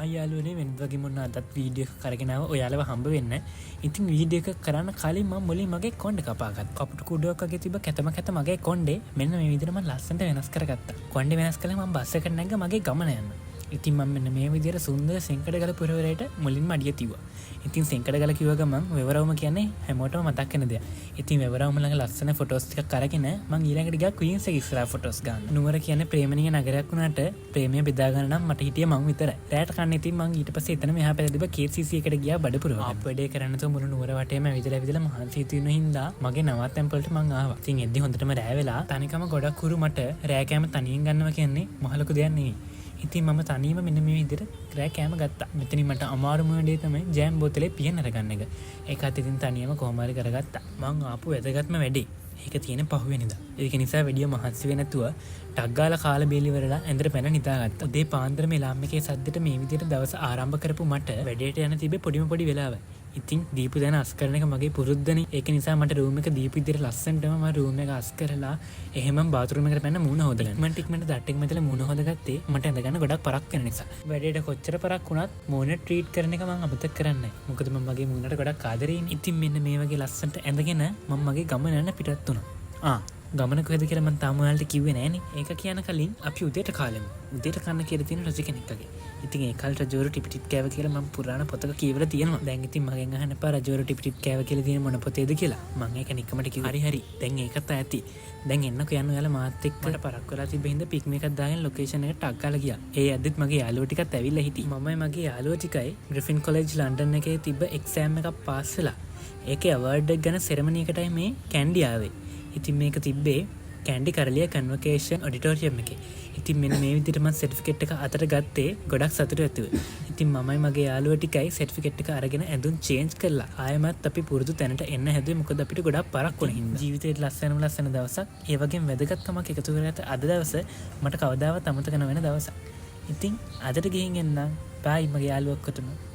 ආයාලුවනේ වෙනදගේ මොන්න අදත් වීඩියෝ කරගෙනාව ඔයාලව හම්බ වෙන්න. ඉතින් වීඩියෝ එක කරන්න කලින් මම මුලින් මගේ කොණ්ඩ කපාගත්තා. කපුටු කුඩුවක් වගේ තිබ්බ කැතම කැත මගේ කොණ්ඩේ මෙන්න මේ විදිහට මම ලස්සනට වෙනස් කරගත්තා. කොණ්ඩේ වෙනස් කළා මම බස් එකට නැග්ග මගේ ගමන යන්න. ඉතින් මම මෙන්න මේ විදිහට සුන්දර සෙන්කඩ ගල පුරවරයට මුලින්ම අඩිය තියුවා. ඉතින් සෙන්කඩ ගල කිව්ව ගමන් වෙවරවම කියන්නේ හැමෝටම මතක් වෙන දෙයක්. ඉතින් වෙවරවම ළඟ ලස්සන ෆොටෝස් ටිකක් අරගෙන මම ඊළඟට ගියා ක්වීන්ස් එක ඉස්සරහා ෆොටෝස් ගන්න. නුවර කියන්නේ ප්‍රේමණීය නගරයක් වුණාට ප්‍රේමය බෙදා ගන්න නම් මට හිටියේ මං විතරයි. රැට කන්න ඉතින් මං ඊට පස්සේ එතන මෙහා පැත්තේ තිබ්බ KCC එකට ගියා බඩපුරව. ආප් වැඩේ කරන්න තෝ මුළු නුවර වටේම ඇවිදලා මහන්සි හිතුන හින්දා මගේ නවත්තම් වලට මං ආවා. ඉතින් එද්දි හොඳටම රෑ වෙලා තනිකම ගොඩක් හුරු මට රෑ කෑම තනියෙන් ගන්නවා කියන්නේ මහ ලොකු දෙයක් නෙවෙයි. ඉතින් මම තනියම මෙන්න මේ විදිහට රෑ කෑම ගත්තා. මෙතනින් මට අමාරුම වැඩේ තමයි ජෑම් බෝතලේ පියන අරගන්න එක. ඒකත් ඉතින් තනියම කොහොම හරි කරගත්තා. මං ආපු වැදගත්ම වැඩේ ඒක තියෙන පහුවෙනිදා. ඒක නිසා වැඩිය මහන්සි වෙන්නේ නැතුව ටක් ගාලා කාලා බේලි වරලා ඇඳට පැන නිදාගත්තා. උදේ පාන්දර මේ ලාම් එකේ සද්දෙට මේ විදිහට දවස ආරම්භ කරපු මට වැඩේට යන තිබ්බේ පොඩිම පොඩි වෙලාව. ඉතින් දීපු දැන අස් කරන එක මගේ පුරුද්දනේ. ඒක නිසා මට රූම් එක දීපු විදිහට ලස්සනටම මම රූම් එක අස් කරලා එහෙමම බාත්රූම් එකට පැන මූණ හොදලා. ටික්මන්ට දට්ටෙක් මැදලා මූණ හොදගත්තේ මට ඇඳගන්න ගොඩක් පරක් වෙන නිසා. වැඩේට කොච්චර පරක් වුණත් මූණ ට්‍රීට් කරන එක මම අමතක කරන්නේ නැහැ. මොකද මම මගේ මූණට ගොඩක් ආදරෙයිනේ. ඉතින් මෙන්න මේ වගේ ලස්සනට ඇඳගෙන මම මගේ ගමන යන පිටත් වුණා. ගමන කොහෙද කියලා මම තාම ඔයාලට කිව්වේ නෑනේ. ඒක කියන කලින් අපි උදේට කාලෙමු. උදේට කන්න කියලා තියෙන රජ කෙනෙක් වගේ. ඉතින් ඒ කාලේ රජවරු ටිපි ටිප් කෑව කියලා මම පුරාණ පොතක කියවලා තියෙනවා. දැන් ඉතින් මගෙන් අහන්න එපා රජවරු ටිපි ටිප් කෑව කියලා තියෙන මොන පොතේද කියලා. මම ඒක නිකමට කිව්වා. හරි. දැන් ඒකත් ඇති. දැන් එන්නකෝ යන්න ඔයාලා මාත් එක්ක. මට පරක් වෙලා තිබ්බ හින්දා පික්ම එකක් දාගෙන ලොකේෂන් එකට ටක් ගාලා ගියා. ඒ ඇද්දිත් මගේ යාළුවෝ ටිකත් ඇවිල්ලා හිටියේ. මමයි මගේ යාළුවෝ ටිකයි ග්‍රිෆින් කොලෙජ් ලන්ඩන් එකේ තිබ්බ එක්සෑම් එකක් පාස් වෙලා. ඒකේ අවෝඩ් එක ගැන සෙරමනි එකටයි මේ කැන්ඩි ආවේ. ඉතින් මේක තිබ්බේ කැන්ඩි කරලිය කන්වකේෂන් ඔඩිටෝරියම් එකේ. ඉතින් මෙන්න මේ විදිහට මම සර්ටිෆිකේට් එක අතට ගත්තේ ගොඩක් සතුටු ඇතුව. ඉතින් මමයි මගේ යාළුවෝ ටිකයි සර්ටිෆිකේට් එක අරගෙන ඇඳුම් චේන්ජ් කරලා ආයෙමත් අපි පුරුදු තැනට එන්න හැදුවේ. මොකද අපිට ගොඩක් පරක් වුණ හින්දා. ජීවිතේ ලස්සන දවසක්. ඒ වගේම වැදගත්කමක් එකතු කරගත්ත අද දවස මට කවදාවත් අමතක නොවෙන දවසක්. ඉතින් අදට ගිහින් එන්න. බයි මගේ යාළුවෝ ඔක්කොටම.